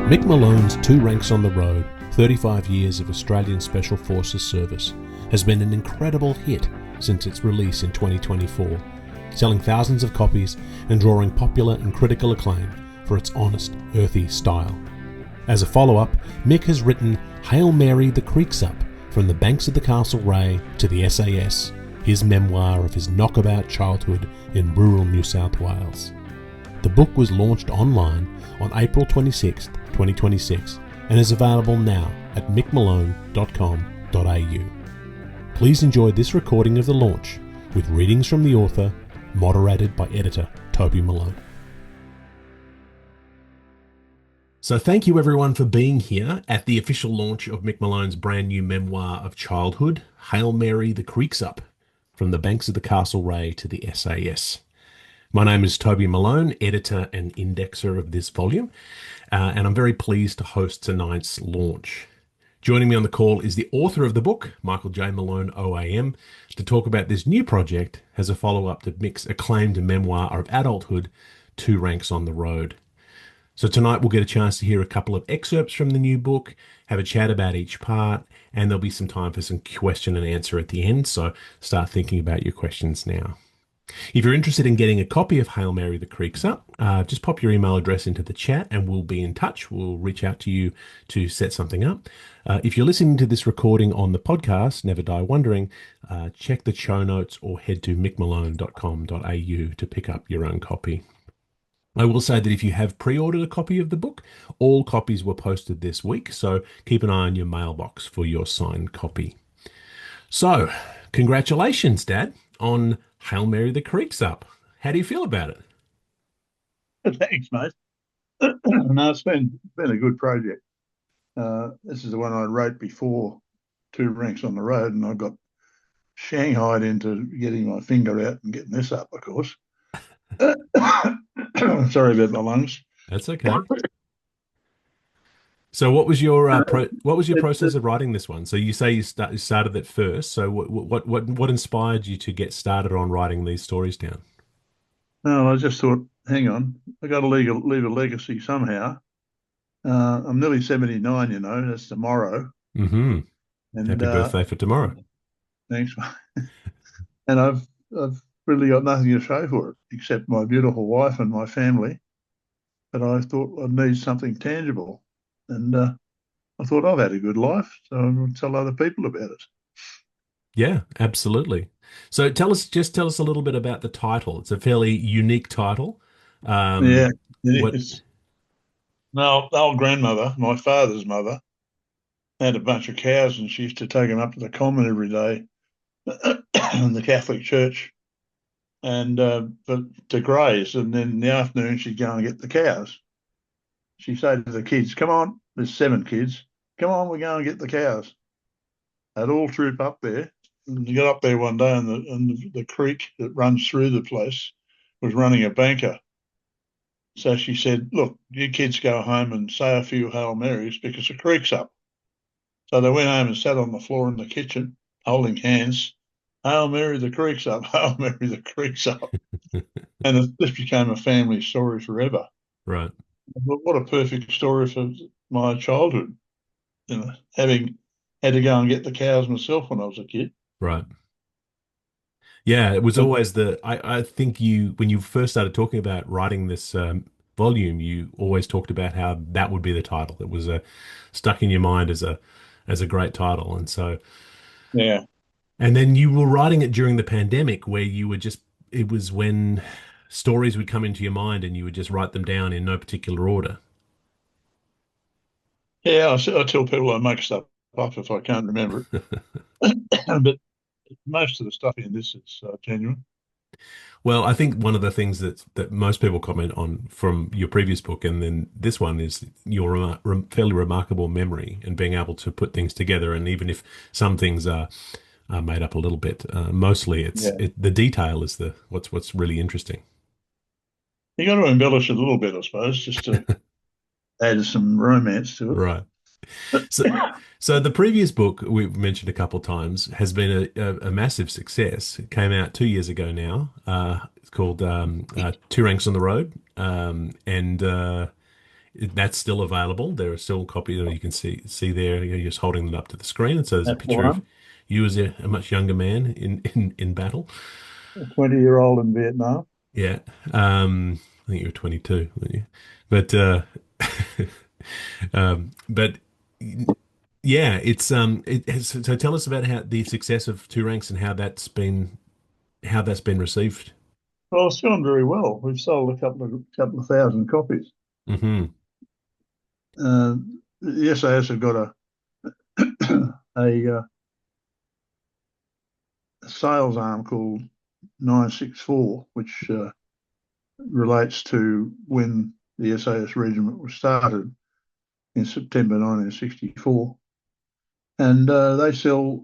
Mick Malone's Two Ranks on the Road, 35 years of Australian Special Forces service, has been an incredible hit since its release in 2024, selling thousands of copies and drawing popular and critical acclaim for its honest, earthy style. As a follow-up, Mick has written Hail Mary the Creeks Up, from the banks of the Castlereagh to the SAS, his memoir of his knockabout childhood in rural New South Wales. The book was launched online on April 26, 2026, and is available now at mickmalone.com.au. Please enjoy this recording of the launch, with readings from the author, moderated by editor Toby Malone. So thank you everyone for being here at the official launch of Mick Malone's brand new memoir of childhood, Hail Mary the Creeks Up, from the banks of the Castlereagh to the SAS. My name is Toby Malone, editor and indexer of this volume, and I'm very pleased to host tonight's launch. Joining me on the call is the author of the book, Michael J. Malone, OAM, to talk about this new project as a follow-up to Mick's acclaimed memoir of adulthood, Two Ranks on the Road. So tonight we'll get a chance to hear a couple of excerpts from the new book, have a chat about each part, and there'll be some time for some question and answer at the end, so start thinking about your questions now. If you're interested in getting a copy of Hail Mary the Creeks Up, just pop your email address into the chat and we'll be in touch. We'll reach out to you to set something up. If you're listening to this recording on the podcast, Never Die Wondering, check the show notes or head to mickmalone.com.au to pick up your own copy. I will say that if you have pre-ordered a copy of the book, all copies were posted this week, so keep an eye on your mailbox for your signed copy. So, congratulations, Dad, on Hail Mary the Creeks Up. How do you feel about it? Thanks, mate. No, it's been a good project. This is the one I wrote before Two Ranks on the Road, and I got shanghaied into getting my finger out and getting this up, of course. Sorry about my lungs. That's okay. So, what was your process of writing this one? So, you say you started it first. So, what inspired you to get started on writing these stories down? No, I just thought, hang on, I got to leave a legacy somehow. I'm nearly 79, you know. That's tomorrow. Mm-hmm. And happy birthday for tomorrow. Thanks, mate. And I've really got nothing to show for it except my beautiful wife and my family. But I thought I'd need something tangible. And I thought I've had a good life, so I'll tell other people about it. Yeah, absolutely. So tell us a little bit about the title. It's a fairly unique title. Yeah, it is. Now, the old grandmother, my father's mother, had a bunch of cows, and she used to take them up to the common every day in the Catholic Church, and to graze. And then in the afternoon, she'd go and get the cows. She said to the kids, "Come on, there's 7 kids. Come on, we're going to get the cows." They'd all troop up there. And you got up there one day, and the creek that runs through the place was running a banker. So she said, "Look, you kids go home and say a few Hail Marys because the creek's up." So they went home and sat on the floor in the kitchen, holding hands. "Hail Mary, the creek's up. Hail Mary, the creek's up." And this became a family story forever. Right. What a perfect story for my childhood, you know, having had to go and get the cows myself when I was a kid. Right. Yeah, it was always I think when you first started talking about writing this volume, you always talked about how that would be the title. It was stuck in your mind as a great title. And so, Yeah. and then you were writing it during the pandemic where it was when stories would come into your mind and you would just write them down in no particular order. Yeah, I tell people I make stuff up if I can't remember it. But most of the stuff in this is genuine. Well, I think one of the things that most people comment on from your previous book and then this one is your fairly remarkable memory and being able to put things together. And even if some things are made up a little bit, mostly the detail is what's really interesting. You got to embellish it a little bit, I suppose, just to add some romance to it. Right. So the previous book we've mentioned a couple of times has been a massive success. It came out 2 years ago now. It's called Two Ranks on the Road, and That's still available. There are still copies you can see there. You're just holding it up to the screen, and so there's a That's picture of one. you as a much younger man in battle. A 20-year-old in Vietnam. Yeah. I think you were 22, weren't you? But but yeah, so tell us about how the success of Two Ranks and how that's been received. Well, it's gone very well. We've sold a couple of thousand copies. Hmm. Uh, the SAS have got a sales arm called 964, which relates to when the SAS regiment was started in September 1964. And they sell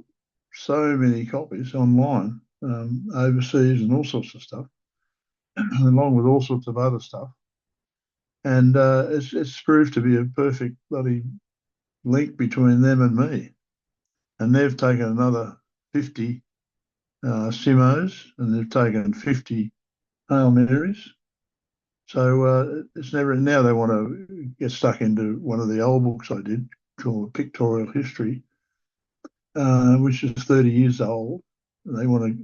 so many copies online, overseas, and all sorts of stuff, along with all sorts of other stuff. And it's proved to be a perfect bloody link between them and me. And they've taken another 50 Simos, and they've taken 50 Hail Marys. So it's never now they want to get stuck into one of the old books I did called Pictorial History, which is 30 years old. They want to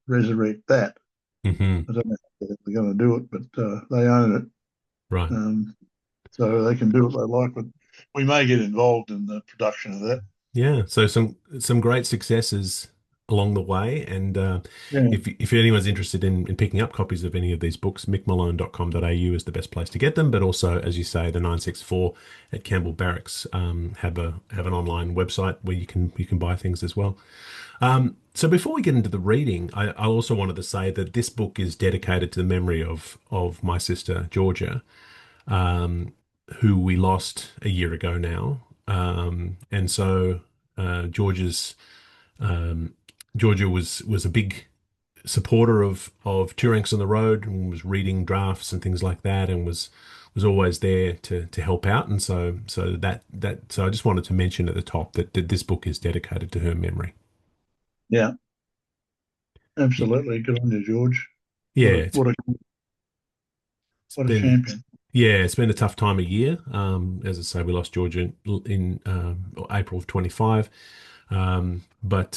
resurrect that. Hmm. I don't know how they're going to do it, but they own it. Right. Um, so they can do what they like, but we may get involved in the production of that. Yeah. So some great successes along the way, and Yeah, if anyone's interested in picking up copies of any of these books, mickmalone.com.au is the best place to get them. But also, as you say, the 964 at Campbell Barracks have an online website where you can buy things as well. So before we get into the reading, I also wanted to say that this book is dedicated to the memory of my sister Georgia, um, who we lost a year ago now. And so Georgia's Georgia was a big supporter of Two Ranks on the Road, and was reading drafts and things like that, and was always there to help out. And so I just wanted to mention at the top that this book is dedicated to her memory. yeah, absolutely. Good on you, George. Yeah, What a what a it's what a been champion. yeah, it's been a tough time of year. As I say, we lost Georgia in April of 25. But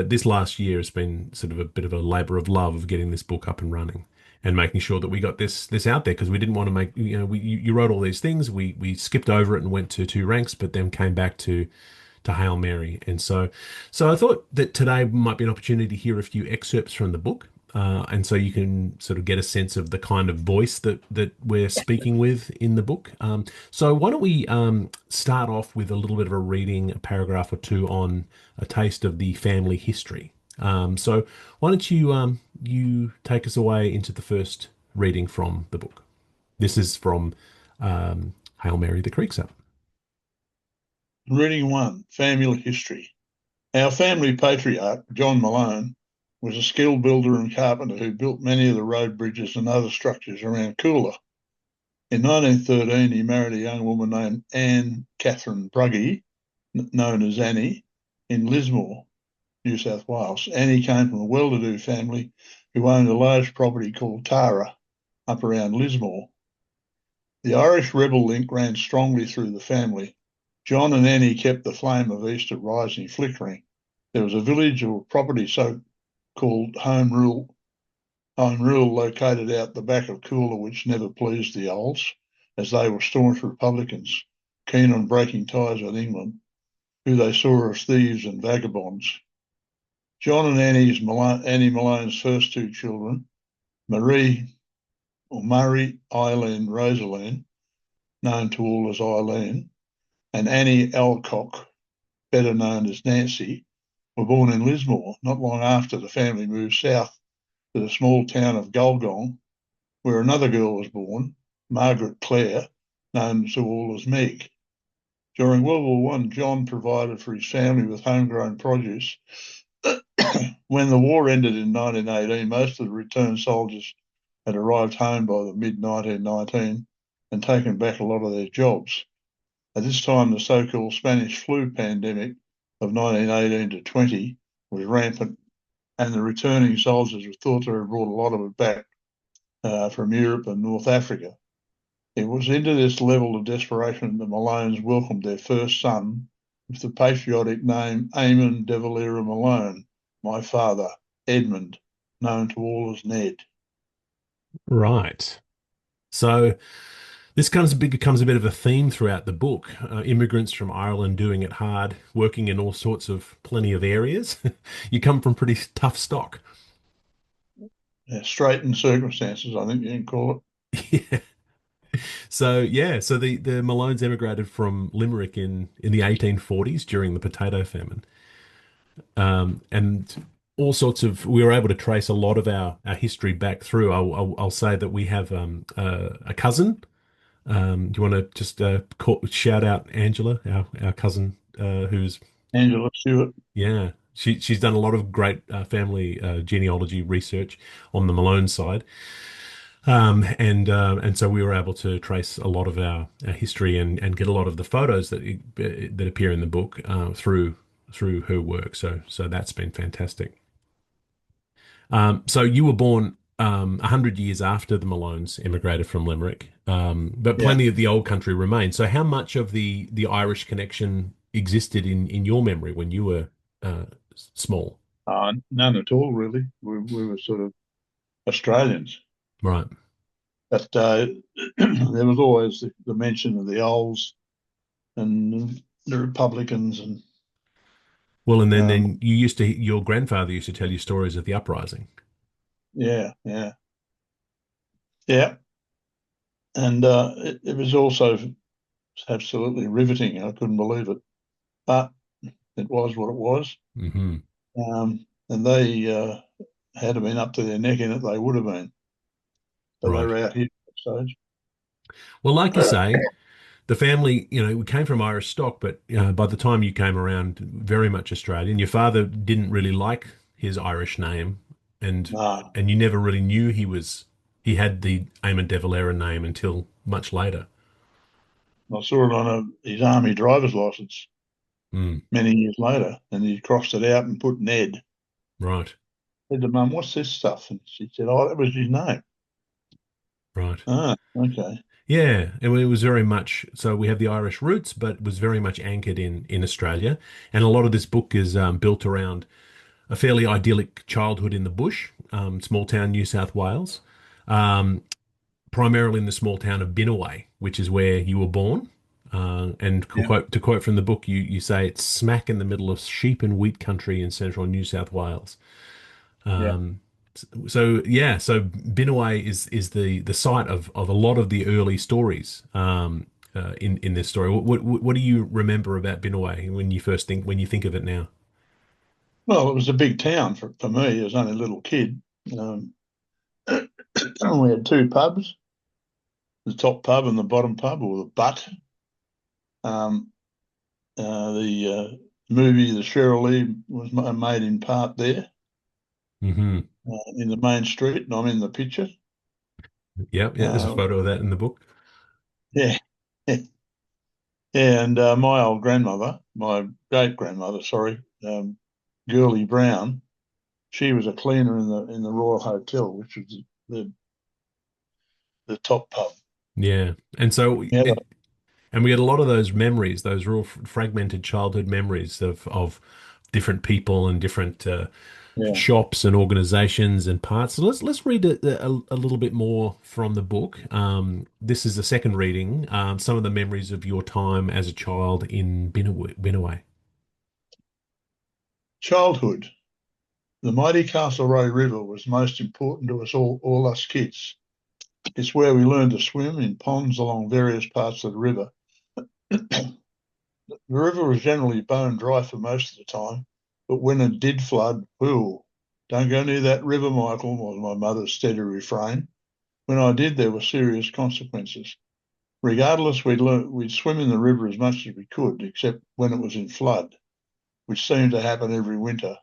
this last year has been sort of a bit of a labor of love of getting this book up and running and making sure that we got this out there, because we didn't want to make you wrote all these things. We skipped over it and went to Two Ranks, but then came back to Hail Mary. And so I thought that today might be an opportunity to hear a few excerpts from the book. And so you can sort of get a sense of the kind of voice that we're speaking with in the book. So why don't we start off with a little bit of a reading, a paragraph or two on a taste of the family history. So why don't you take us away into the first reading from the book? This is from Hail Mary, the Creek's Up. Reading one, family history. Our family patriarch, John Malone, was a skilled builder and carpenter who built many of the road bridges and other structures around Coolah. In 1913, he married a young woman named Anne Catherine Bruggy, known as Annie, in Lismore, New South Wales. Annie came from a well-to-do family who owned a large property called Tara up around Lismore. The Irish rebel link ran strongly through the family. John and Annie kept the flame of Easter rising, flickering. There was a village or property so-called home rule located out the back of Coolah, which never pleased the Olds, as they were staunch Republicans, keen on breaking ties with England, who they saw as thieves and vagabonds. John and Annie Malone's first two children, Murray Eileen Rosaline, known to all as Eileen, and Annie Alcock, better known as Nancy, were born in Lismore not long after the family moved south to the small town of Gulgong, where another girl was born, Margaret Clare, known to all as Meg. During World War One, John provided for his family with homegrown produce. When the war ended in 1918, most of the returned soldiers had arrived home by the mid-1919 and taken back a lot of their jobs. At this time, the so-called Spanish flu pandemic of 1918 to 20 was rampant, and the returning soldiers were thought to have brought a lot of it back from Europe and North Africa. It was into this level of desperation that the Malones welcomed their first son with the patriotic name Eamon de Valera Malone, my father, Edmund, known to all as Ned. Right. So this becomes a bit of a theme throughout the book. Immigrants from Ireland doing it hard, working in all sorts of plenty of areas. You come from pretty tough stock. Straitened circumstances, I think you can call Yeah. So the Malones emigrated from Limerick in the 1840s during the potato famine. And all sorts of we were able to trace a lot of our history back through. I'll say that we have a cousin. Do you want to just shout out Angela, our cousin, who's it. Angela Stewart. yeah, she's done a lot of great family genealogy research on the Malone side, and so we were able to trace a lot of our history and get a lot of the photos that appear in the book through her work. So that's been fantastic. So you were born 100 years after the Malones immigrated from Limerick, but Yeah. plenty of the old country remained. So how much of the Irish connection existed in your memory when you were small? None at all, really. We were sort of Australians. Right. But there was always the mention of the Olds and the Republicans and Well, and then um, then your grandfather used to tell you stories of the uprising. yeah, yeah, yeah. And it was also absolutely riveting. I couldn't believe it, but it was what it was. Hmm. And they had been up to their neck in it, they would have been. But they Right. were out here at that stage. Well, like you say, the family, we came from Irish stock, but by the time you came around, very much Australian. Your father didn't really like his Irish name, and No, and you never really knew he had the Eamon de Valera name until much later. I saw it on his army driver's license Mm, many years later, and he crossed it out and put Ned. right, I said to Mum, "What's this stuff?" And she said, "Oh, that was his name." right. Ah, okay. Yeah, and it was very much so. We have the Irish roots, but it was very much anchored in Australia, and a lot of this book is built around a fairly idyllic childhood in the bush, small town New South Wales, um, primarily in the small town of Binnaway, which is where you were born. And Yeah, to quote from the book, you say it's smack in the middle of sheep and wheat country in central New South Wales. yeah. Um, so Binnaway is the site of a lot of the early stories in this story. What do you remember about Binnaway when you think of it now? Well, it was a big town for me. I was only a little kid. Um, we had two pubs, the top pub and the bottom pub, or the butt. Um, the movie The Shirley was made in part there Hmm. in the main street, and I'm in the picture. Yep, yeah. There's a Uh, photo of that in the book. yeah, yeah, and my old grandmother, my great grandmother, sorry, Girlie Brown, she was a cleaner in the Royal Hotel, which was the the top pub. Yeah, and so Yeah, and we had a lot of those memories, those real fragmented childhood memories of different people and different yeah. shops and organizations and parts. So let's read a little bit more from the book. This is the second reading. Some of the memories of your time as a child in Binnaway. Childhood. The mighty Castlereagh River was most important to us all us kids. It's where we learned to swim in ponds along various parts of the river. The river was generally bone dry for most of the time, but when it did flood, ooh, don't go near that river, Michael, was my mother's steady refrain. When I did, there were serious consequences. Regardless, we'd swim in the river as much as we could, except when it was in flood, which seemed to happen every winter.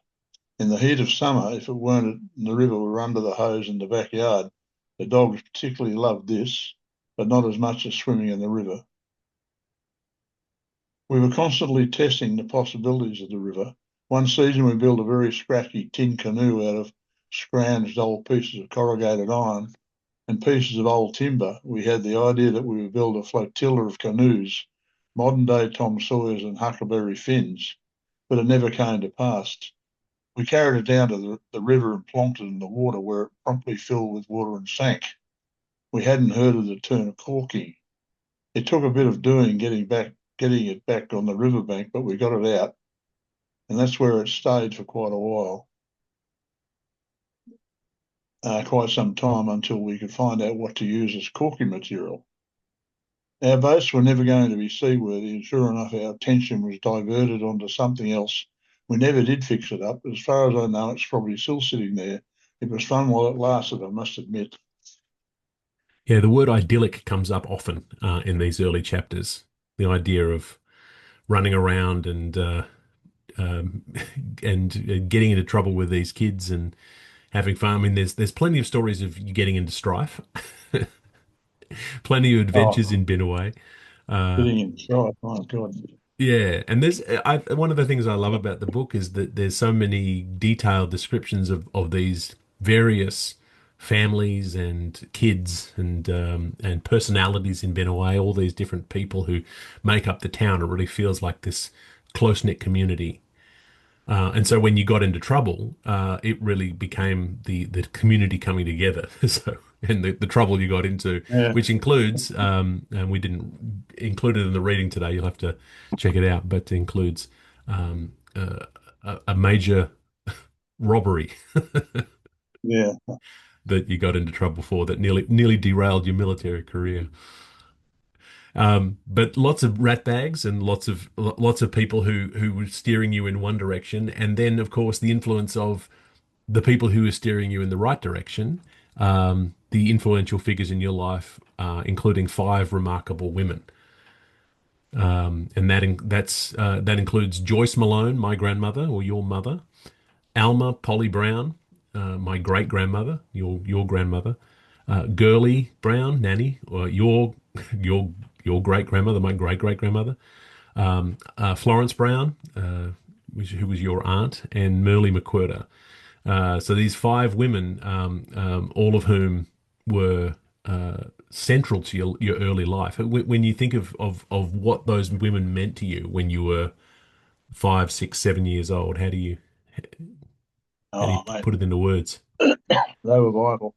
In the heat of summer, if it weren't in the river, we were under the hose in the backyard. The dogs particularly loved this, but not as much as swimming in the river. We were constantly testing the possibilities of the river. One season, we built a very scratchy tin canoe out of scrounged old pieces of corrugated iron and pieces of old timber, we had the idea that we would build a flotilla of canoes, modern day Tom Sawyers and Huckleberry Finns, but it never came to pass. We carried it down to the river and plonked it in the water, where it promptly filled with water and sank. We hadn't heard of the term corking. It took a bit of doing getting it back on the riverbank, but we got it out, and that's where it stayed for quite a while, quite some time until we could find out what to use as corking material. Our boats were never going to be seaworthy, and sure enough, our attention was diverted onto something else. We never did fix it up. As far as I know, it's probably still sitting there. It was fun while it lasted, I must admit. Yeah, the word idyllic comes up often in these early chapters. The idea of running around um, and getting into trouble with these kids and having fun. I mean, there's plenty of stories of you getting into strife, plenty of adventures Oh, in Benaway. Uh, getting inside, my God. yeah, and one of the things I love about the book is that there's so many detailed descriptions of these various families and kids and personalities in Benaway, all these different people who make up the town. It really feels like this close-knit community. And so when you got into trouble, it really became the community coming together. So, and the trouble you got into, Yeah, which includes, and we didn't include it in the reading today, you'll have to check it out, but includes a major robbery yeah, that you got into trouble for that nearly derailed your military career. But lots of rat bags and lots of people who were steering you in one direction, and then of course the influence of the people who are steering you in the right direction, the influential figures in your life, including five remarkable women. And that includes Joyce Malone, my grandmother or your mother, Alma Polly Brown, my great grandmother, your grandmother, Gurley Brown, Nanny, or your your great grandmother, my great great grandmother, Florence Brown, who was your aunt, and Merle McWhirter. So these five women, all of whom were central to your early life. When you think of what those women meant to you when you were 5, 6, 7 years old, how do you oh, mate, put it into words? they were vital.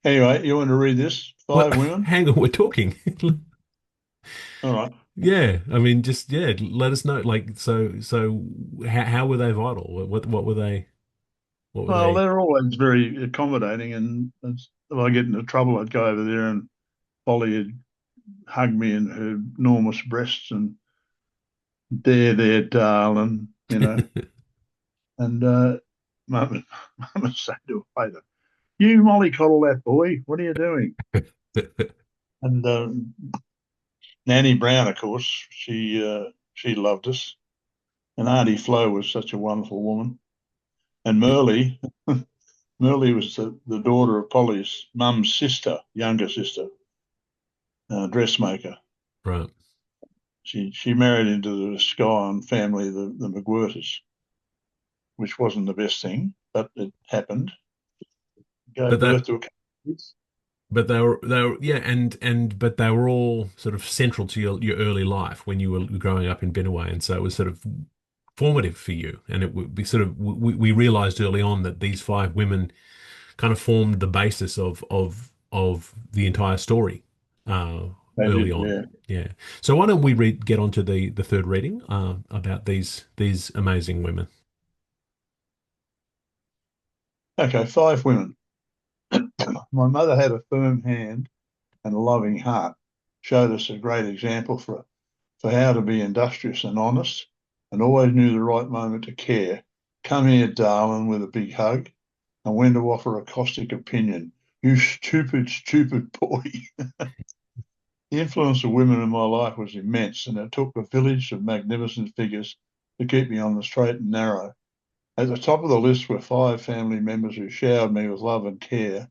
Anyway, you want to read this? Well, Five women? hang on, we're talking. All right. Yeah, I mean, just yeah, let us know. Like, so, how were they vital? What were they? What were Well, they? they're always very accommodating, and if I get into trouble, I'd go over there and Polly would hug me in her enormous breasts and there, darling, And Mum, Mum would say to her later, "You mollycoddle that boy. What are you doing?" And Nanny Brown, of course, she loved us, and Auntie Flo was such a wonderful woman. And Merle was the daughter of Polly's mum's sister, younger sister, dressmaker. Right. She married into the Skyen family, the McWhirters, which wasn't the best thing, but it happened. But Gave that birth to a couple of kids. But they were yeah, and but they were all sort of central to your early life when you were growing up in Benaway, and so it was sort of formative for you. And it would be sort of we realized early on that these five women kind of formed the basis of the entire story They early did, on. yeah. Yeah. So why don't we get on to the third reading about these amazing women? Okay, five women. My mother had a firm hand and a loving heart, showed us a great example for how to be industrious and honest, and always knew the right moment to care. Come here, darling, with a big hug, and when to offer a caustic opinion. You stupid, stupid boy. The influence of women in my life was immense, and it took a village of magnificent figures to keep me on the straight and narrow. At the top of the list were five family members who showered me with love and care.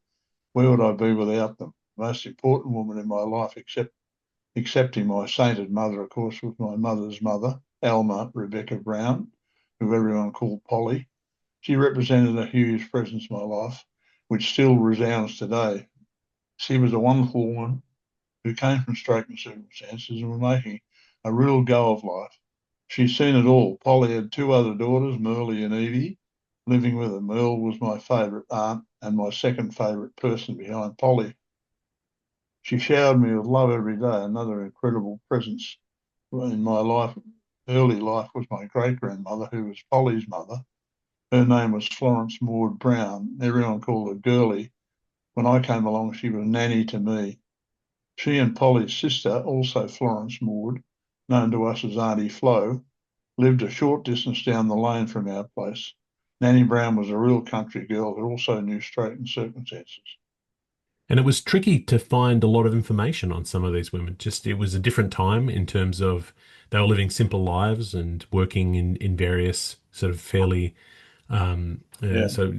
Where would I be without them? The most important woman in my life, excepting my sainted mother, of course, was my mother's mother, Alma Rebecca Brown, who everyone called Polly. She represented a huge presence in my life, which still resounds today. She was a wonderful woman who came from straitened circumstances and was making a real go of life. She's seen it all. Polly had two other daughters, Merle and Evie, living with her. Merle was my favourite aunt and my second favourite person behind Polly. She showered me with love every day. Another incredible presence in my life, early life, was my great-grandmother, who was Polly's mother. Her name was Florence Maud Brown. Everyone called her Girlie. When I came along, she was nanny to me. She and Polly's sister, also Florence Maud, known to us as Auntie Flo, lived a short distance down the lane from our place. Nanny Brown was a real country girl who also knew straitened circumstances. And it was tricky to find a lot of information on some of these women. Just it was a different time in terms of they were living simple lives and working in various sort of fairly Yeah, so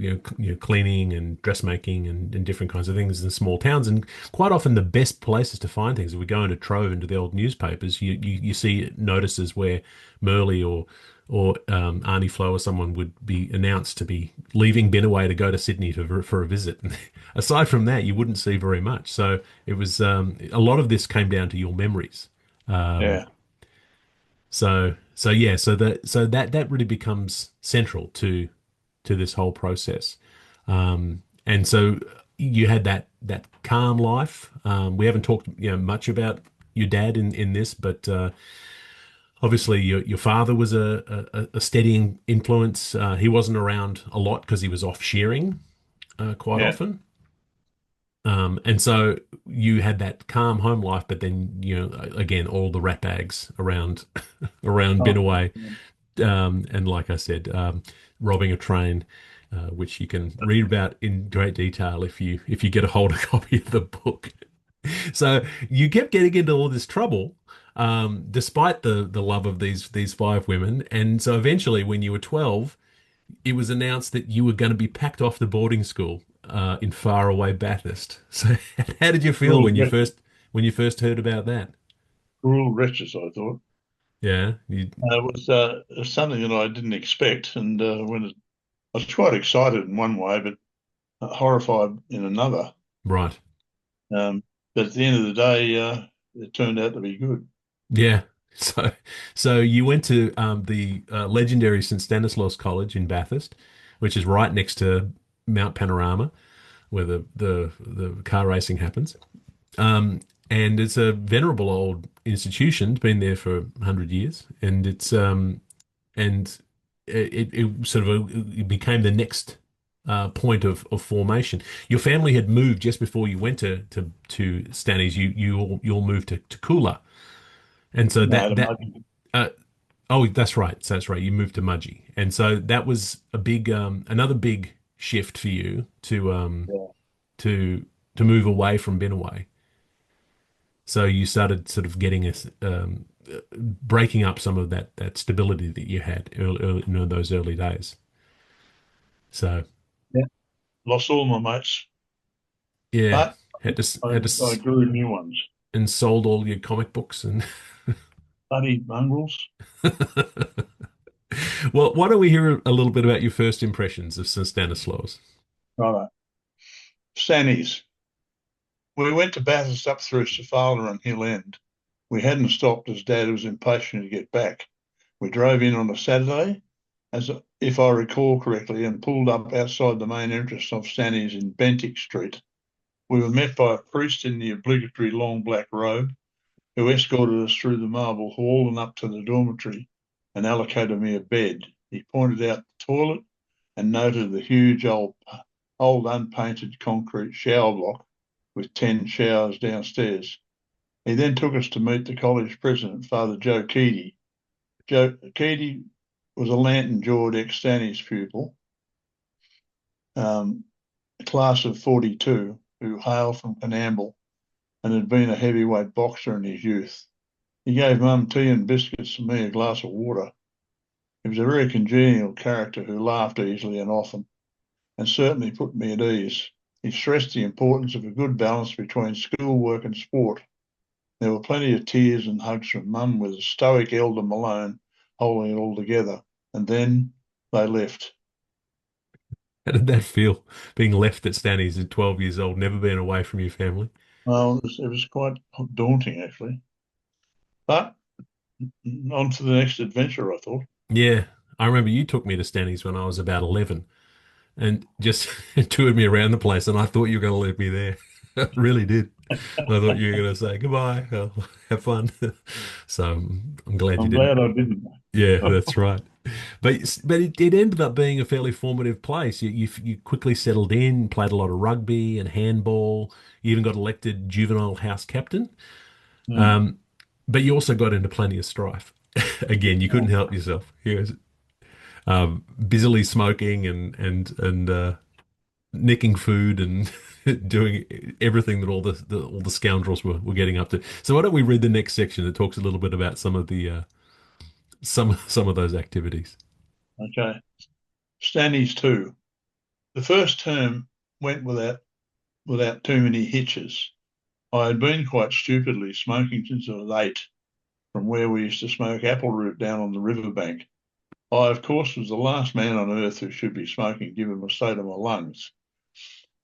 cleaning and dressmaking and different kinds of things in small towns. And quite often the best places to find things, if we go into Trove into the old newspapers, you see notices where Merle or Arnie Flo or someone would be announced to be leaving Benaway to go to Sydney for a visit. And aside from that, you wouldn't see very much. So it was a lot of this came down to your memories. Um, yeah, so that really becomes central to this whole process. And so you had that calm life. We haven't talked much about your dad in this, but obviously your father was a steadying influence. He wasn't around a lot because he was off shearing quite yeah. often. And so you had that calm home life, but then again all the rat bags around around Oh, Binaway, and like I said, robbing a train, which you can read about in great detail if you get a hold of a copy of the book. So you kept getting into all this trouble, despite the love of these five women, and so eventually, when you were 12, it was announced that you were going to be packed off to boarding school in faraway Bathurst. So how did you feel cruel, when you first heard about that? cruel wretches, I thought. Yeah, you, It was something that I didn't expect, and I was quite excited in one way, but horrified in another. right. Um, but at the end of the day, it turned out to be good. Yeah. So you went to the legendary St. Stanislaus College in Bathurst, which is right next to Mount Panorama, where the car racing happens. Um, and it's a venerable old institution. It's been there for 100 years, and it sort of it became the next point of formation. Your family had moved just before you went to Stanny's. You all moved to Coolah, and so No, that that uh, oh, that's right. So that's right. You moved to Mudgee, and so that was a big another big shift for you yeah, to to move away from Binaway. So you started sort of getting breaking up some of that stability that you had in those early days. So yeah. Lost all my mates, yeah, but I had to grew new ones. and sold all your comic books and Bloody mongrels. well, why don't we hear a little bit about your first impressions of St. Stanislaus? Right. Sannies. We went to Bathurst up through Safala and Hill End. We hadn't stopped as Dad was impatient to get back. We drove in on a Saturday, as if I recall correctly, and pulled up outside the main entrance of Sannies in Bentinck Street. We were met by a priest in the obligatory long black robe, who escorted us through the marble hall and up to the dormitory and allocated me a bed. He pointed out the toilet and noted the huge old unpainted concrete shower block with 10 showers downstairs. He then took us to meet the college president, Father Joe Keady. Joe Keady was a lantern-jawed ex-Stannies pupil, a class of 42, who hailed from Coonamble and had been a heavyweight boxer in his youth. He gave Mum tea and biscuits and me a glass of water. He was a very congenial character who laughed easily and often, and certainly put me at ease. He stressed the importance of a good balance between schoolwork and sport. There were plenty of tears and hugs from Mum, with a stoic elder Malone holding it all together. And then they left. How did that feel, being left at Stanny's at 12 years old, never being away from your family? Well, it was quite daunting actually. But on to the next adventure, I thought. Yeah, I remember you took me to Stanny's when I was about 11 and just toured me around the place, and I thought you were going to leave me there. I really did. I thought you were going to say goodbye, have fun. So I'm glad you I'm didn't. glad I didn't. Yeah, that's right. But it ended up being a fairly formative place. You quickly settled in, played a lot of rugby and handball. You even got elected juvenile house captain. Hmm. Um, but you also got into plenty of strife. Again, you couldn't Oh, help yourself. You was busily smoking and nicking food and doing everything that all the scoundrels were getting up to. So why don't we read the next section that talks a little bit about some of the some of those activities. okay. Stanley's too. The first term went without too many hitches. I had been quite stupidly smoking since I was 8 from where we used to smoke apple root down on the riverbank. I, of course, was the last man on earth who should be smoking given the state of my lungs.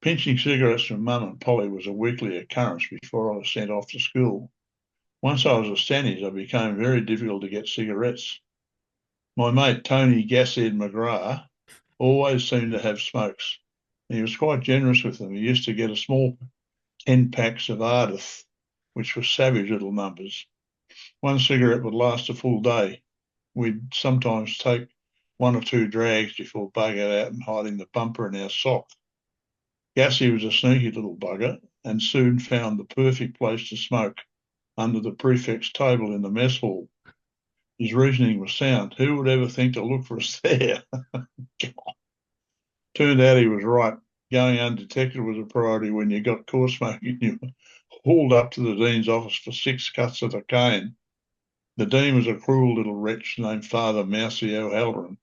Pinching cigarettes from Mum and Polly was a weekly occurrence before I was sent off to school. Once I was at Stanny's, it became very difficult to get cigarettes. My mate Tony Gashead McGrath always seemed to have smokes. And he was quite generous with them. He used to get a small 10 packs of earthy, which were savage little numbers. One cigarette would last a full day. We'd sometimes take one or two drags before bugging it out and hiding the bumper in our sock. Gussie was a sneaky little bugger and soon found the perfect place to smoke under the prefect's table in the mess hall. His reasoning was sound. Who would ever think to look for us there? Turned out he was right. Going undetected was a priority when you got caught smoking. You were hauled up to the dean's office for 6 cuts of the cane. The dean was a cruel little wretch named Father Mousy O'Halloran,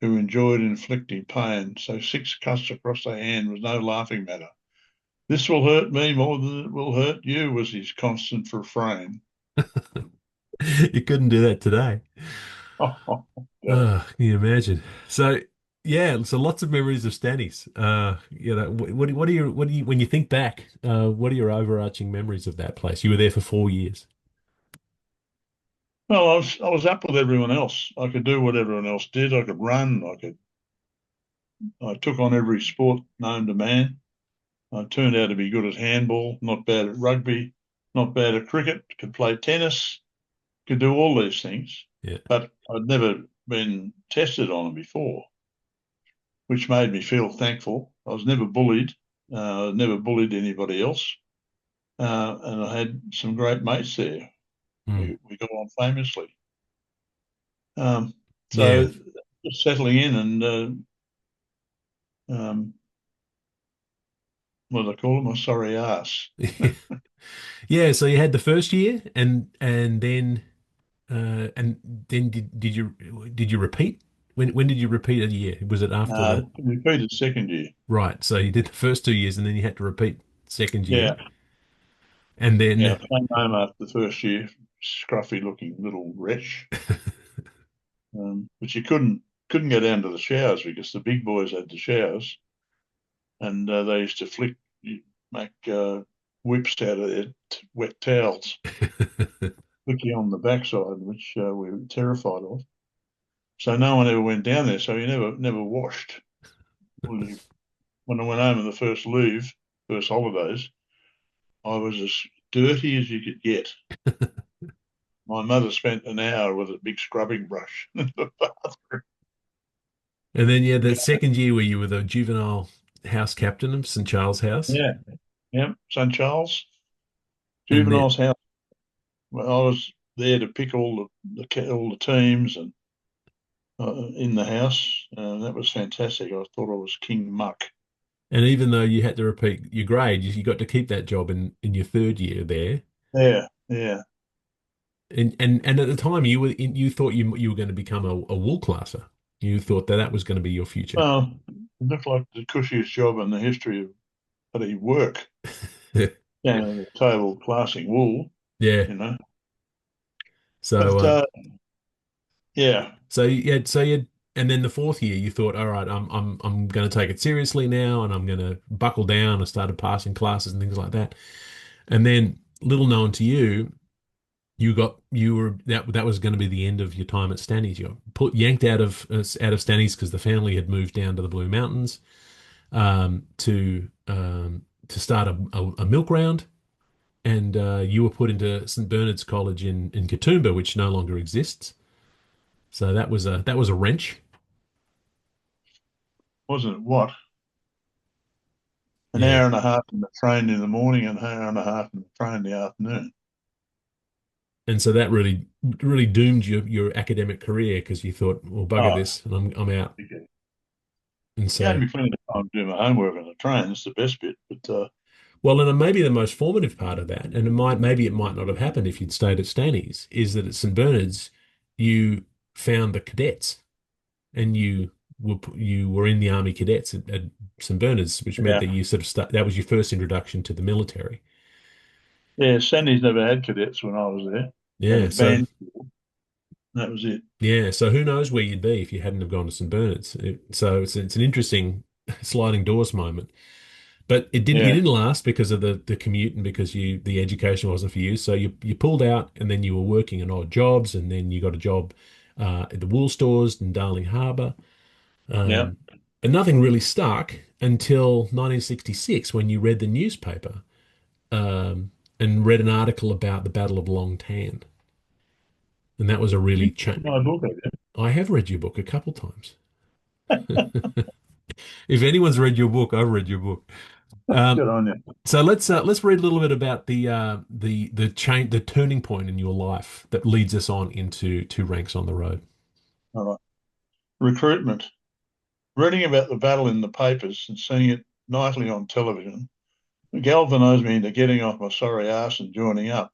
who enjoyed inflicting pain, so 6 cuts across the hand was no laughing matter. This will hurt me more than it will hurt you, was his constant refrain. You couldn't do that today. Oh, God. Oh, can you imagine? So yeah, so lots of memories of Stannies. What do you when you think back? What are your overarching memories of that place? You were there for 4 years. Well, I was up with everyone else. I could do what everyone else did. I could run. I took on every sport known to man. I turned out to be good at handball, not bad at rugby, not bad at cricket, could play tennis, could do all these things. Yeah. But I'd never been tested on them before, which made me feel thankful. I was never bullied, never bullied anybody else. And I had some great mates there. Hmm. We got on famously. Um, Yeah. so just settling in and um, what do they call it? My sorry ass. Yeah, so you had the first year and then did you repeat? When did you repeat a year? Was it after the Repeated second year. right? So you did the first 2 years and then you had to repeat second year. Yeah, And yeah. then I came home after the first year, scruffy looking little wretch. But you couldn't go down to the showers because the big boys had the showers, and they used to make whips out of their wet towels, flick you on the backside, which we were terrified of. So no one ever went down there. So you never washed. When I went home on the first leave, first holidays, I was as dirty as you could get. My mother spent an hour with a big scrubbing brush in the bathroom. And then yeah, that second year where you were the juvenile house captain of St. Charles House. Yeah, yeah. St. Charles, And then juveniles house. Well, I was there to pick all the teams and in the house. That was fantastic. I thought I was King Muck. and even though you had to repeat your grade, you got to keep that job in your third year there. Yeah, yeah. And at the time you thought you were going to become a wool classer. You thought that that was going to be your future. Well, it looked like the cushiest job in the history of bloody work. Down on the table classing wool, Yeah. you know. So But yeah, so you had and then the fourth year, you thought, all right, I'm going to take it seriously now, and I'm going to buckle down. I started passing classes and things like that. And then, little known to you, you were that was going to be the end of your time at Stanny's. You got yanked out of Stanny's because the family had moved down to the Blue Mountains to start a milk round, and you were put into St Bernard's College in Katoomba, which no longer exists. So that was a wrench. Wasn't it what? An Yeah. hour and a half in the train in the morning and an hour and a half in the train in the afternoon. And so that really doomed your academic career because you thought, well, bugger Oh, this, and I'm out. you And gave so, me plenty of time to do my homework on the train. That's the best bit. But well, and maybe the most formative part of that, and maybe it might not have happened if you'd stayed at Stanny's, is that at St Bernard's, you found the cadets, and you were in the Army Cadets at St Bernard's, which meant yeah, that you sort of that was your first introduction to the military. yeah, Sandy's never had cadets when I was there. Had Yeah. a So band. That was it. yeah. So who knows where you'd be if you hadn't have gone to St Bernard's? So it's an interesting sliding doors moment. But you Yeah, didn't last because of the commute and because the education wasn't for you. So you pulled out and then you were working in odd jobs and then you got a job at the wool stores in Darling Harbour. yeah. Um, and nothing really stuck until 1966 when you read the newspaper and read an article about the Battle of Long Tan. And that was a really You read my book, have you? I have read your book a couple times. If anyone's read your book, I've read your book. Um, Good on you. So let's read a little bit about the turning point in your life that leads us on into Two Ranks on the Road. All right. Recruitment. Reading about the battle in the papers and seeing it nightly on television galvanised me into getting off my sorry ass and joining up.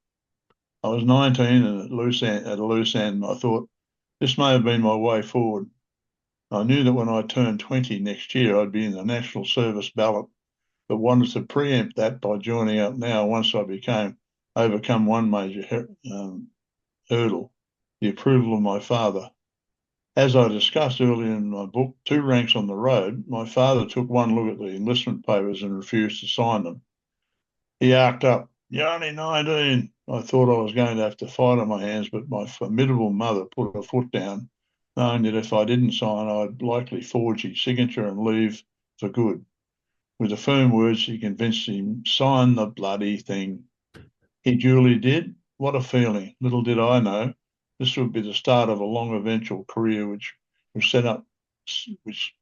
I was 19 and at a loose end, and I thought this may have been my way forward. I knew that when I turned 20 next year, I'd be in the National Service ballot, but wanted to preempt that by joining up now once I became overcome one major hurdle, the approval of my father. As I discussed earlier in my book, Two Ranks on the Road, my father took one look at the enlistment papers and refused to sign them. He arced up, "You're only 19." I thought I was going to have to fight on my hands, but my formidable mother put her foot down, knowing that if I didn't sign, I'd likely forge his signature and leave for good. With the firm words, she convinced him, "Sign the bloody thing." He duly did. What a feeling. Little did I know this would be the start of a long eventual career which set up which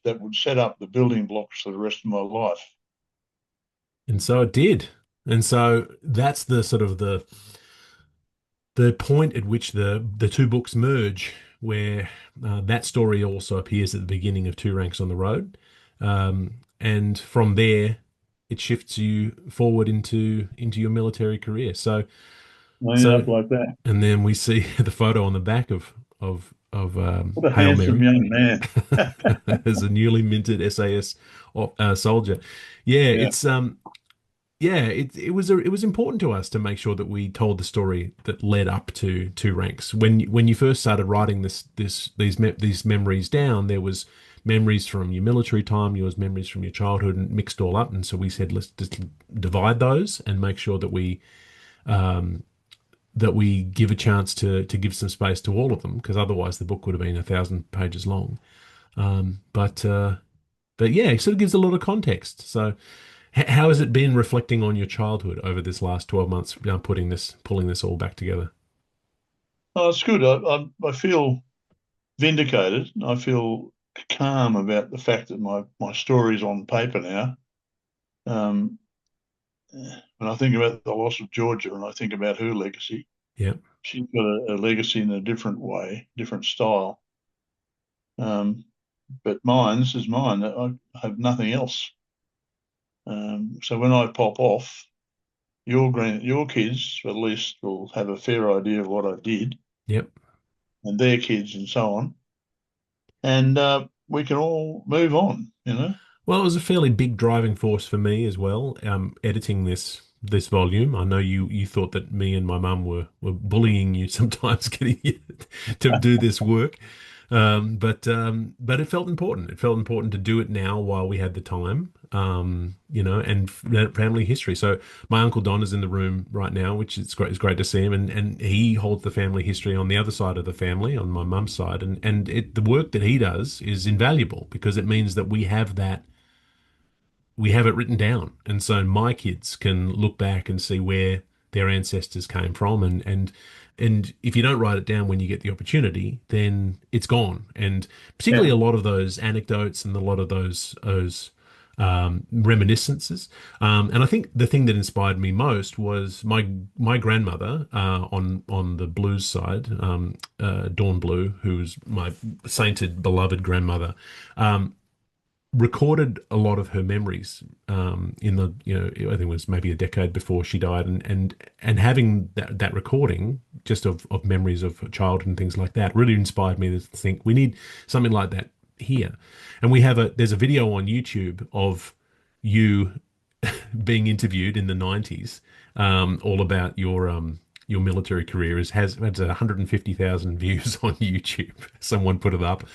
that would set up the building blocks for the rest of my life. And so it did. And so that's the sort of the point at which the two books merge, where that story also appears at the beginning of Two Ranks on the Road, and from there it shifts you forward into your military career. So I ended so up like that. and then we see the photo on the back of What a Hail handsome Mary young man. as a newly minted SAS soldier. Yeah, Yeah. it was important to us to make sure that we told the story that led up to Two Ranks. When you first started writing these memories down, there was memories from your military time, there was memories from your childhood, and mixed all up. And so we said, let's just divide those and make sure um, that we give a chance to give some space to all of them, because otherwise the book would have been 1,000 pages long. But yeah, it sort of gives a lot of context. So, how has it been reflecting on your childhood over this last 12 months, pulling this all back together? Oh, it's good. I feel vindicated. I feel calm about the fact that my story's on paper now. Um, when I think about the loss of Georgia and I think about her legacy, Yeah. she's got a legacy in a different way, different style. But this is mine. I have nothing else. So when I pop off, your kids at least will have a fair idea of what I did, Yep. and their kids, and so on, and we can all move on. Well, it was a fairly big driving force for me as well, editing this volume. I know you thought that me and my mum were bullying you sometimes, getting you to do this work. But it felt important. It felt important to do it now while we had the time, and family history. So my uncle Don is in the room right now, which is great. It's great to see him, and he holds the family history on the other side of the family, on my mum's side, and the work that he does is invaluable because it means that we have it written down. And so my kids can look back and see where their ancestors came from. And if you don't write it down when you get the opportunity, then it's gone. And particularly Yeah. a lot of those anecdotes and a lot of those reminiscences. And I think the thing that inspired me most was my grandmother on the blues side, Dawn Blue, who's my sainted, beloved grandmother. Recorded a lot of her memories in the I think it was maybe a decade before she died, and having that recording just of memories of her childhood and things like that really inspired me to think we need something like that here. And there's a video on YouTube of you being interviewed in the 90s, all about your military career. Has 150,000 views on YouTube. Someone put it up.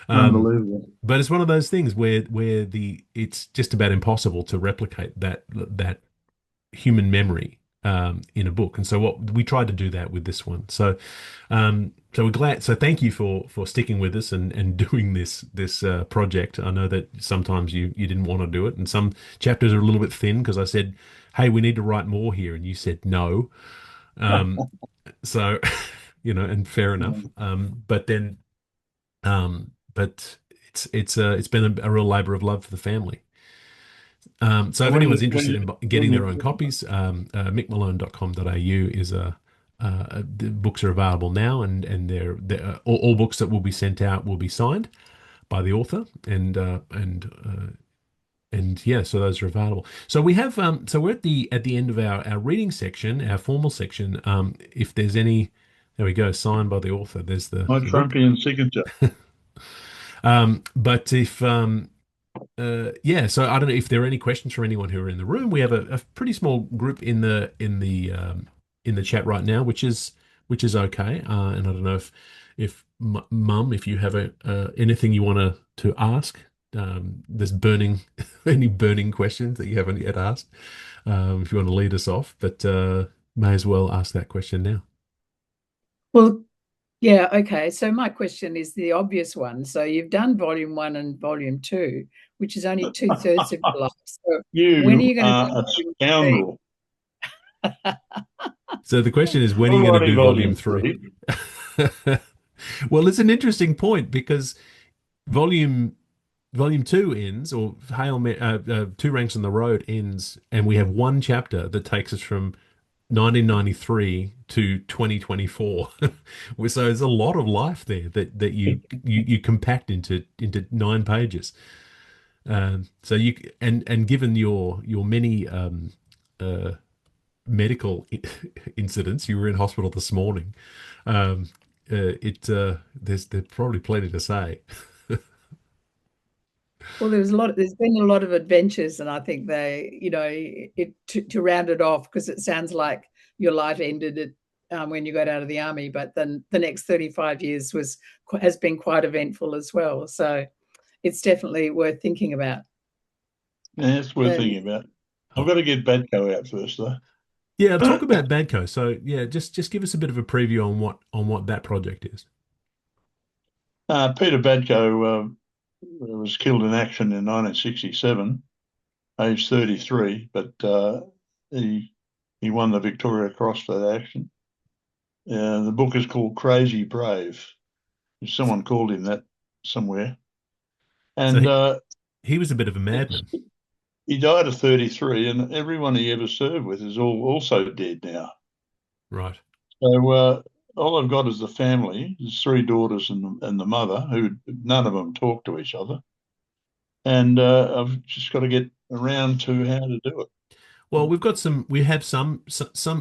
Um, Unbelievable. but it's one of those things where it's just about impossible to replicate that human memory in a book. And so what we tried to do that with this one. So we're glad. So thank you for sticking with us and doing this project. I know that sometimes you didn't want to do it, and some chapters are a little bit thin because I said, "Hey, we need to write more here," and you said no. Um, so and fair enough. But it's been a real labor of love for the family. So if When anyone's you when interested you in when getting their own you copies, mickmalone.com.au is the books are available now, and all books that will be sent out will be signed by the author, and yeah, so those are available. So we're at the end of our reading section, our formal section. If there's any, there we go, signed by the author. There's my the book. Trumpian signature. But if yeah, so I don't know if there are any questions from anyone who are in the room. We have a pretty small group in the chat right now, which is okay. And I don't know if Mum, if you have anything you want to ask. There's any burning questions that you haven't yet asked. If you want to lead us off, but may as well ask that question now. Well, yeah, okay. So my question is the obvious one. So you've done volume 1 and volume 2, which is only 2/3 of your life. So when are You you going to are do a volume 3? scoundrel. So the question is, when are I'm you going to writing do volume volume 3? three. Well, it's an interesting point because volume volume two ends, or Two Ranks on the Road ends, and we have one chapter that takes us from 1993 to 2024. So there's a lot of life there that you compact into 9 pages. So and given your many uh, medical incidents, you were in hospital this morning. Um, there's probably plenty to say. Well, there's been a lot of adventures, and I think to round it off, because it sounds like your life ended when you got out of the army, but then the next 35 years has been quite eventful as well. So it's definitely worth thinking about. Yeah, it's worth And thinking about. I've got to get Badco out first, though. Yeah, talk about Badco. So yeah, just give us a bit of a preview on what that project is. Peter Badco was killed in action in 1967, aged 33, but he won the Victoria Cross for that action. The book is called Crazy Brave. Someone called him that somewhere. So And he was a bit of a madman, he died at 33, and everyone he ever served with is all also dead now. right? So all I've got is the family. There's three daughters and the mother, who none of them talk to each other. And I've just got to get around to how to do it. Well, we have some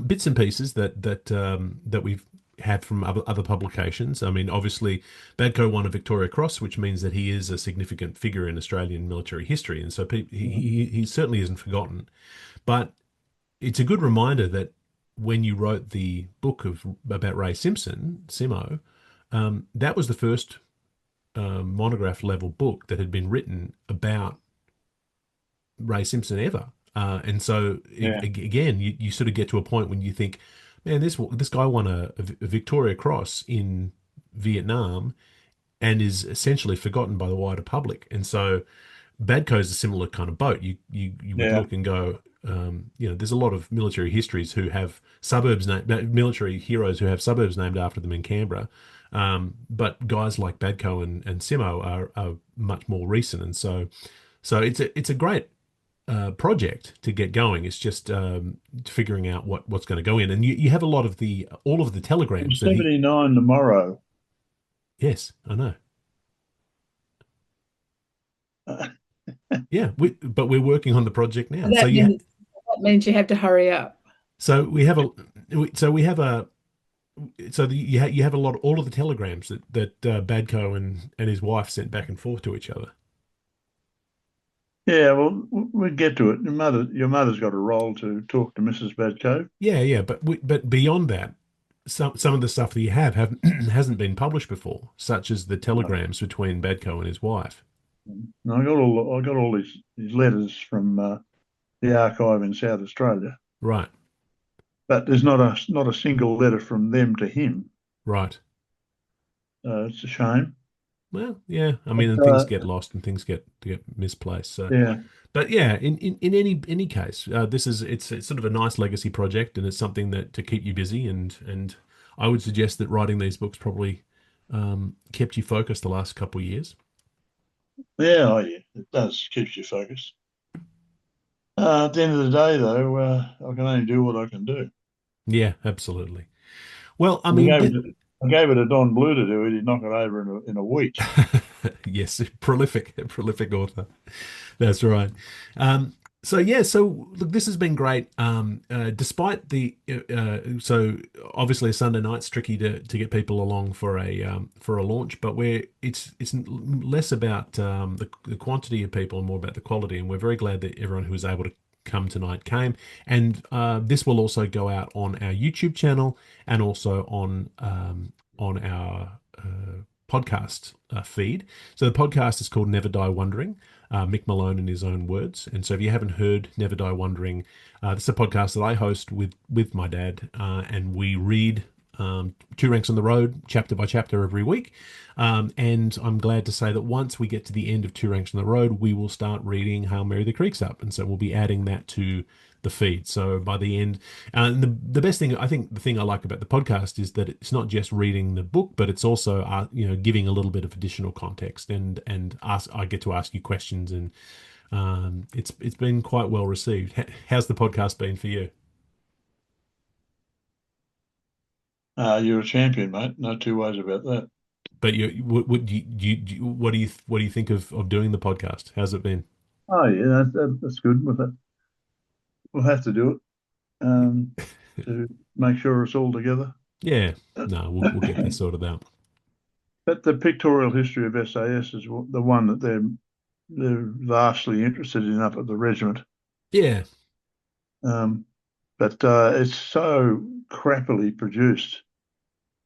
bits and pieces that we've had from other publications. I mean, obviously, Badco won a Victoria Cross, which means that he is a significant figure in Australian military history, and so he certainly isn't forgotten. But it's a good reminder that when you wrote the book about Ray Simpson, Simo, that was the first monograph level book that had been written about Ray Simpson ever. And so Yeah. again, you sort of get to a point when you think, man, this guy won a Victoria Cross in Vietnam and is essentially forgotten by the wider public. And so Badco is a similar kind of boat. You would Yeah. look and go, there's a lot of military histories who have suburbs military heroes who have suburbs named after them in Canberra. But guys like Badco and Simo are much more recent, and so it's a great project to get going. It's just figuring out what's going to go in, and you have a lot of the all of the I'm telegrams that he. 79 tomorrow. Yes, I know. Uh, Yeah, but we're working on the project now. And So that means you have to hurry up. so we have a so we have a so you have a lot all of the telegrams that Badco and his wife sent back and forth to each other. Yeah, well, we'll get to it. Your mother's got a role to talk to Mrs. Badco. Yeah, but beyond that, some of the stuff that you have hasn't been published before, such as the No. telegrams between Badco and his wife. No, I got all his letters from the archive in South Australia, Right, but there's not a single letter from them to him. right. It's a shame. Well, yeah. I mean, and But, things get lost and things get misplaced. So, yeah, but yeah, in any case, this is it's sort of a nice legacy project, and it's something that to keep you busy. And I would suggest that writing these books probably kept you focused the last couple of years. yeah, oh, yeah, it does keeps you focused. At the end of the day, though, I can only do what I can do. Yeah, absolutely. Well, I I mean, gave it, I gave it to Don Blue to do it. He'd knock it over in a week. yes, prolific author. That's right. So yeah, so look, this has been great. Despite so obviously a Sunday night's tricky to get people along for a launch, but it's less about the quantity of people and more about the quality. And we're very glad that everyone who was able to come tonight came. And this will also go out on our YouTube channel and also on our podcast feed. So the podcast is called Never Die Wondering, Mick Malone in his own words. And so if you haven't heard Never Die Wondering, this is a podcast that I host with my dad, and we read Two Ranks on the Road, chapter by chapter every week. And I'm glad to say that once we get to the end of Two Ranks on the Road, we will start reading Hail Mary the Creek's Up. And so we'll be adding that to the feed. So by the end, and the best thing, I think the thing I like about the podcast is that it's not just reading the book, but it's also giving a little bit of additional context and I get to ask you questions, and it's been quite well received. How's the podcast been for you? You're a champion, mate. No two ways about that. But what do you think of doing the podcast? How's it been? Oh yeah, that's good. We'll have to do it to make sure it's all together. Yeah, no, we'll get that sorted out. But the pictorial history of SAS is the one that they're vastly interested in up at the regiment. Yeah, But it's so crappily produced.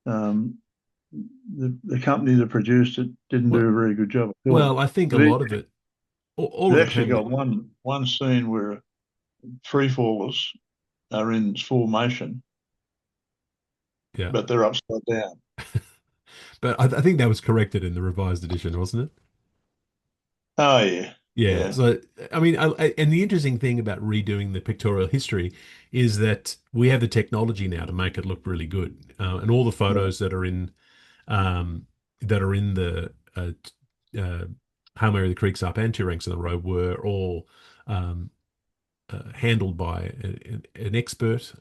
The company that produced it didn't do well, a very good job at all. well, I think a lot of it, all of They've it actually came. got one scene where free fallers are in formation, Yeah, but they're upside down. but I think that was corrected in the revised edition, wasn't it? Oh yeah, Yeah. yeah, So, I mean, and the interesting thing about redoing the pictorial history is that we have the technology now to make it look really good, and all the yeah. photos that are in the Hail Mary the Creek's Up and Two Ranks in the Road were all um, handled by an expert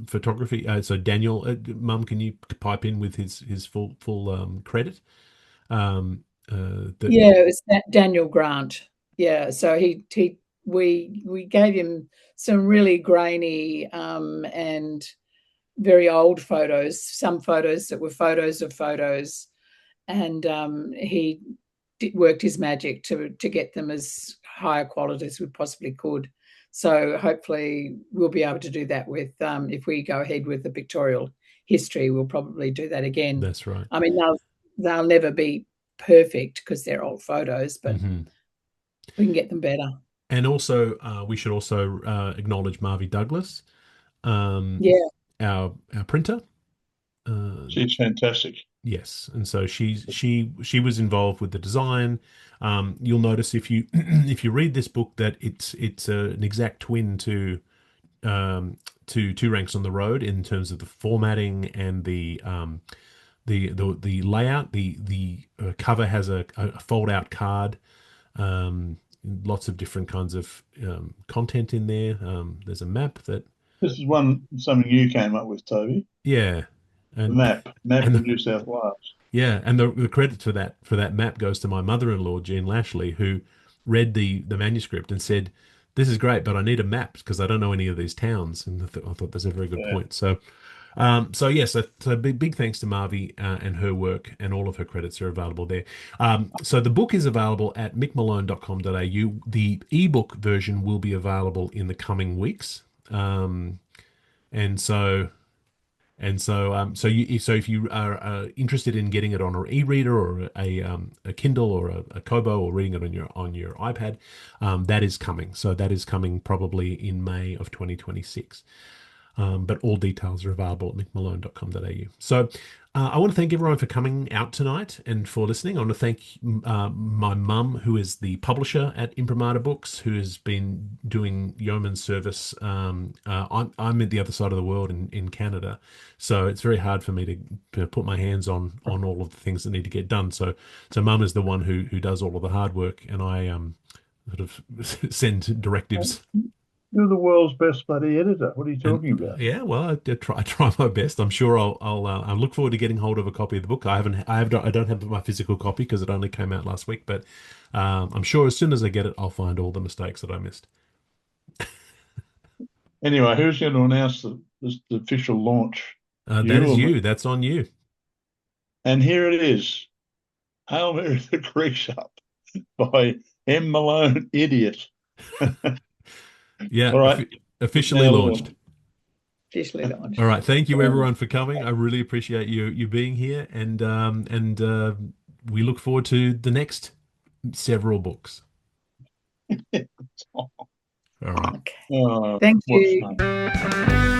photography. So Daniel, Mum, can you pipe in with his full credit? That Yeah, it was Daniel Grant. Yeah, so we gave him some really grainy and very old photos, some photos that were photos of photos, and he worked his magic to get them as high a quality as we possibly could. So hopefully we'll be able to do that with if we go ahead with the pictorial history, we'll probably do that again. that's right. I mean, they'll never be perfect because they're old photos, but we can get them better. And also, we should also acknowledge Marvie Douglas, our printer. She's fantastic. Yes, and so she was involved with the design. You'll notice if you if you read this book that it's an exact twin to Two Ranks on the Road in terms of the formatting and the layout. The cover has a fold out card. Lots of different kinds of content in there. There's a map that. This is something you came up with, Toby. Yeah, The and map of New South Wales. Yeah, and the credit for that map goes to my mother-in-law, Jean Lashley, who read the manuscript and said, "This is great, but I need a map because I don't know any of these towns." And I thought that's a very good point. So, so big thanks to Marvie and her work, and all of her credits are available there. So the book is available at mickmalone.com.au. The ebook version will be available in the coming weeks, and so. So if you are interested in getting it on an e-reader or a Kindle or a Kobo, or reading it on your iPad, that is coming. So that is coming probably in May of 2026. But all details are available at mickmalone.com.au. So I want to thank everyone for coming out tonight and for listening. I want to thank my mum, who is the publisher at Imprimatur Books, who has been doing yeoman service. I'm at the other side of the world in Canada, so it's very hard for me to put my hands on all of the things that need to get done. So mum is the one who does all of the hard work, and I sort of send directives. You're the world's best bloody editor. What are you talking about? Yeah, well, I try my best. I'm sure I look forward to getting hold of a copy of the book. I don't have my physical copy because it only came out last week, but I'm sure as soon as I get it, I'll find all the mistakes that I missed. Anyway, who's going to announce the official launch? That is you. That's on you. And here it is. Hail Mary the Creeks Up by M. Malone, idiot. Yeah, all right. Officially launched. Officially launched. All right, thank you everyone for coming. I really appreciate you being here, and we look forward to the next several books. All right. Okay. Thank you.